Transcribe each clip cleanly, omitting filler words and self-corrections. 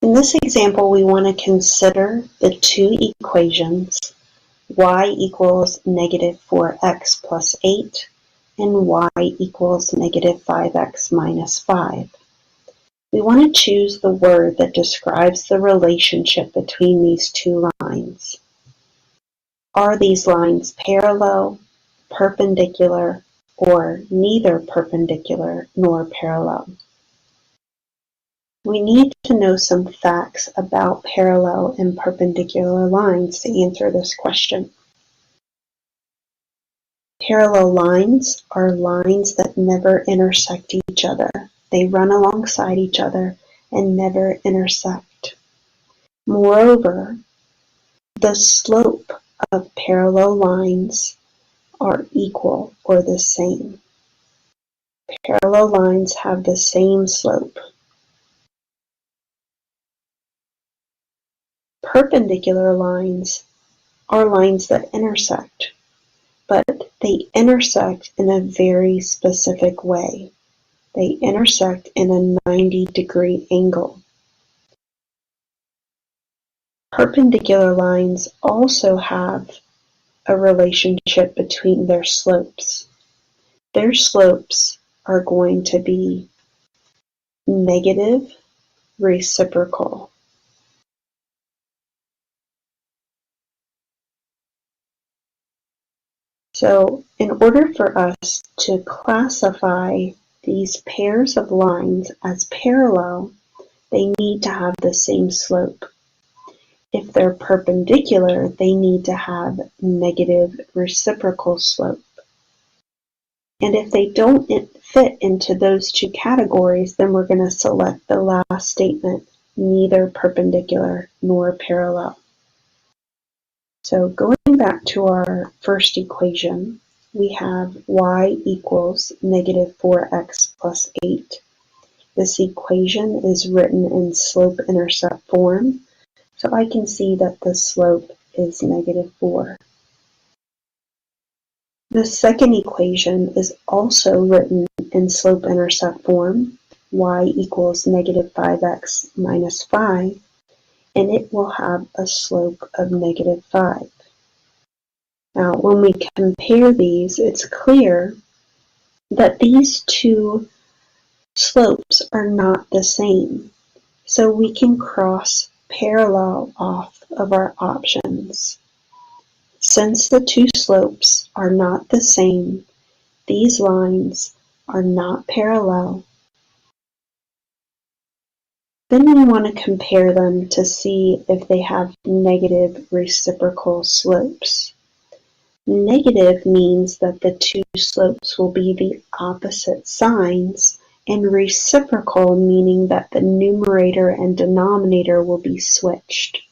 In this example, we want to consider the two equations, y equals negative 4x plus 8 and y equals negative 5x minus 5. We want to choose the word that describes the relationship between these two lines. Are these lines parallel, perpendicular, or neither perpendicular nor parallel? We need to know some facts about parallel and perpendicular lines to answer this question. Parallel lines are lines that never intersect each other. They run alongside each other and never intersect. Moreover, the slope of parallel lines are equal or the same. Parallel lines have the same slope. Perpendicular lines are lines that intersect, but they intersect in a very specific way. They intersect in a 90-degree angle. Perpendicular lines also have a relationship between their slopes. Their slopes are going to be negative reciprocal. So in order for us to classify these pairs of lines as parallel, they need to have the same slope. If they're perpendicular, they need to have negative reciprocal slope. And if they don't fit into those two categories, then we're going to select the last statement, neither perpendicular nor parallel. So going back to our first equation, we have y equals negative 4x plus 8. This equation is written in slope-intercept form, so I can see that the slope is negative 4. The second equation is also written in slope-intercept form, y equals negative 5x minus 5, and it will have a slope of negative 5. Now, when we compare these, it's clear that these two slopes are not the same, so we can cross parallel off of our options. Since the two slopes are not the same, these lines are not parallel. Then we want to compare them to see if they have negative reciprocal slopes. Negative means that the two slopes will be the opposite signs, and reciprocal meaning that the numerator and denominator will be switched.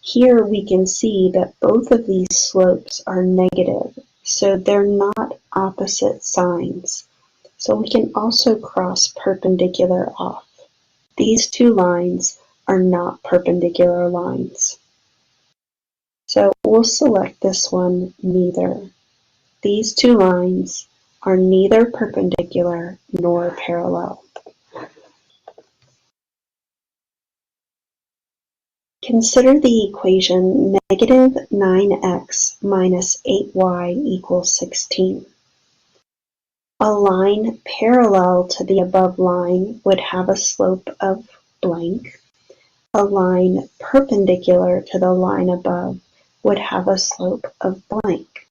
Here we can see that both of these slopes are negative, so they're not opposite signs. So we can also cross perpendicular off. These two lines are not perpendicular lines. So we'll select this one, neither. These two lines are neither perpendicular nor parallel. Consider the equation negative 9x minus 8y equals 16. A line parallel to the above line would have a slope of blank. A line perpendicular to the line above would have a slope of blank.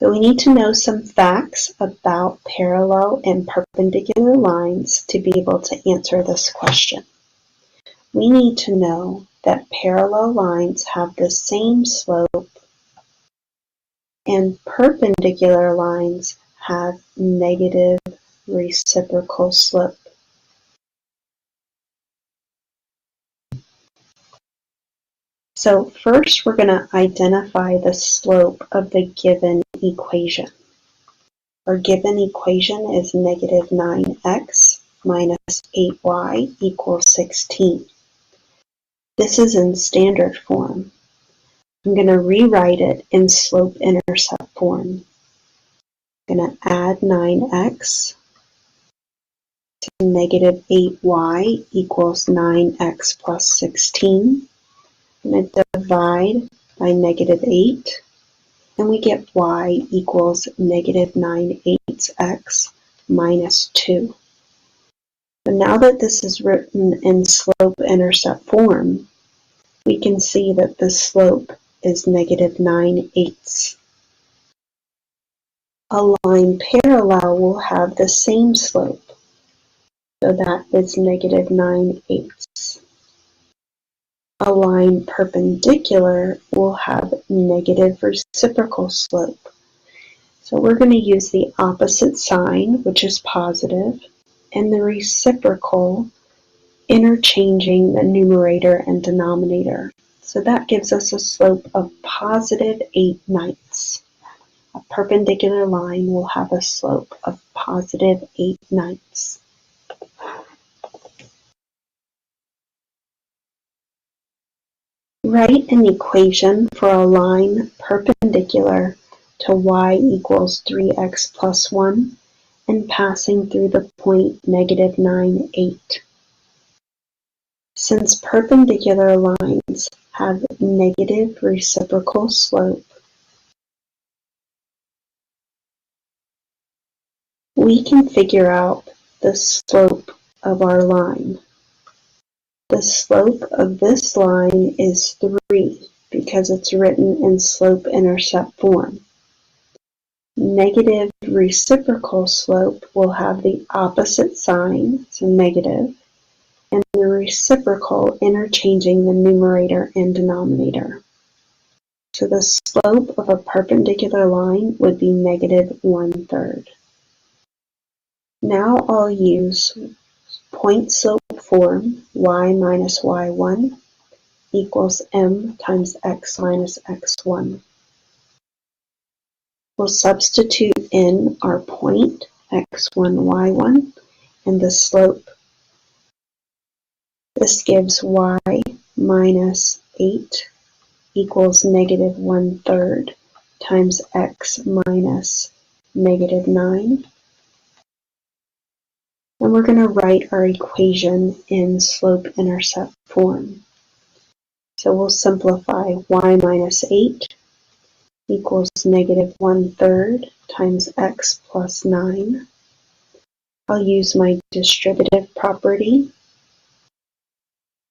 So we need to know some facts about parallel and perpendicular lines to be able to answer this question. We need to know that parallel lines have the same slope and perpendicular lines have negative reciprocal slope. So first we're going to identify the slope of the given equation. Our given equation is negative 9x minus 8y equals 16. This is in standard form. I'm going to rewrite it in slope-intercept form. I'm going to add 9x negative 8y equals 9x plus 16. I'm going to divide by negative 8, and we get y equals negative 9/8 x minus 2. But now that this is written in slope-intercept form, we can see that the slope is negative 9/8. A line parallel will have the same slope, so that is negative 9/8. A line perpendicular will have negative reciprocal slope. So we're going to use the opposite sign, which is positive, and the reciprocal, interchanging the numerator and denominator. So that gives us a slope of positive 8/9. A perpendicular line will have a slope of positive 8/9. Write an equation for a line perpendicular to y equals 3x plus 1 and passing through the point negative 9/8. Since perpendicular lines have negative reciprocal slope, we can figure out the slope of our line. The slope of this line is 3 because it's written in slope-intercept form. Negative reciprocal slope will have the opposite sign, so negative, and the reciprocal interchanging the numerator and denominator. So the slope of a perpendicular line would be negative 1/3. Now I'll use point slope form, y minus y1 equals m times x minus x1. We'll substitute in our point, x1, y1, and the slope. This gives y minus 8 equals negative 1/3 times x minus negative 9. And we're going to write our equation in slope-intercept form. So we'll simplify y minus 8 equals negative 1/3 times x plus 9. I'll use my distributive property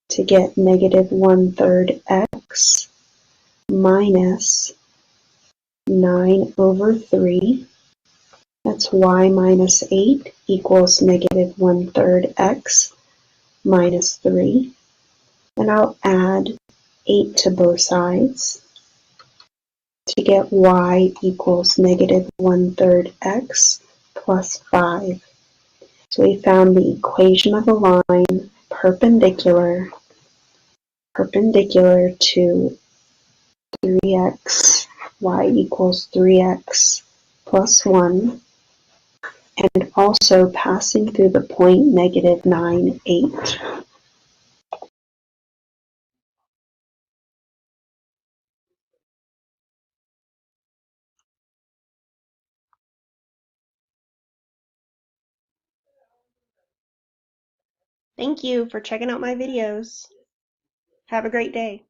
to get negative 1/3 x minus 9/3. That's y minus 8 equals negative 1/3 x minus 3. And I'll add 8 to both sides to get y equals negative 1/3 x plus 5. So we found the equation of a line perpendicular to 3x, y equals 3x plus 1, and also passing through the point negative 9/8. Thank you for checking out my videos. Have a great day.